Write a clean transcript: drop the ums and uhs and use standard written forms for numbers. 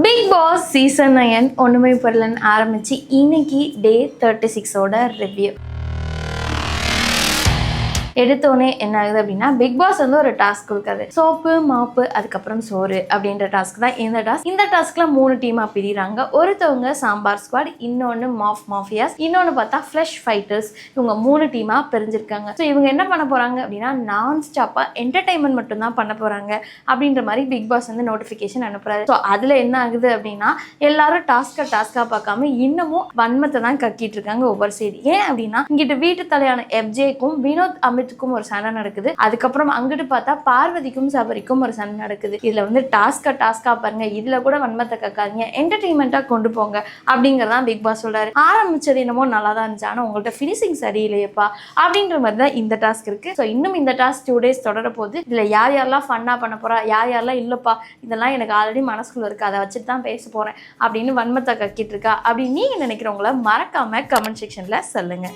Big Boss season 9 ஒன்றுமே புரியலன்னு ஆரம்பிச்சு இன்னைக்கு டே 36ஓட ரிவ்யூ. எடுத்தோடனே என்ன ஆகுது அப்படின்னா, பிக் பாஸ் வந்து ஒரு டாஸ்க் கொடுக்காது. சோப்பு மாப்பு அதுக்கப்புறம் சோறு அப்படின்ற டாஸ்க் தான் இந்த டாஸ்க். இந்த டாஸ்க்ல 3 டீமா பிரிறாங்க. ஒருத்தவங்க சாம்பார் ஸ்குவாட், இன்னொன்று மாஃபியாஸ், இன்னொன்று பார்த்தா ஃப்ளஷ் ஃபைட்டர்ஸ். இவங்க 3 டீமா பிரிஞ்சிருக்காங்க. ஸோ இவங்க என்ன பண்ண போறாங்க அப்படின்னா, நான் ஸ்டாப்பா என்டர்டைன்மெண்ட் மட்டும் தான் பண்ண போறாங்க அப்படின்ற மாதிரி பிக் பாஸ் வந்து நோட்டிஃபிகேஷன் அனுப்புறாரு. ஸோ அதுல என்ன ஆகுது அப்படின்னா, எல்லாரும் டாஸ்கா பார்க்காம இன்னமும் வன்மத்தை தான் கக்கிட்டு இருக்காங்க ஒவ்வொரு சைடு. ஏன் அப்படின்னா, இங்கிட்ட வீட்டு தலையான எஃப்ஜேக்கும் வினோத் அமித்துக்கும் ஒரு சண்டை நடக்குது. அதுக்கப்புறம் அங்கிட்டு பார்த்தா பார்வதிக்கும் சபரிக்கும் ஒரு சண்டை நடக்குது. இதுல வந்து டாஸ்கா பாருங்க, இதுல கூட வன்மத்தை கக்காதீங்க, என்டர்டெயின்மெண்டா கொண்டு போங்க அப்படிங்கறதா பிக் பாஸ் சொல்றாரு. ஆரம்பிச்சது என்னமோ நல்லா தான் இருந்துச்சு, ஆனா உங்கள்ட்ட ஃபினிஷிங் சரியில்லையப்பா அப்படின்ற மாதிரி தான் இந்த டாஸ்க் இருக்கு. ஸோ இன்னும் இந்த டாஸ்க் 2 days தொடர போகுது. இதுல யார் யாரெல்லாம் ஃபன்னா பண்ண போறா, யார் யாரெல்லாம் இல்லப்பா இதெல்லாம் எனக்கு ஆல்ரெடி மனசுக்குள்ள இருக்கு, அதை வச்சுட்டு தான் பேச போறேன் அப்படின்னு வன்மத்தை கக்கிட்டு இருக்கா அப்படின்னு நீங்க நினைக்கிறவங்கள மறக்காம கமெண்ட் செக்ஷன்ல சொல்லுங்க.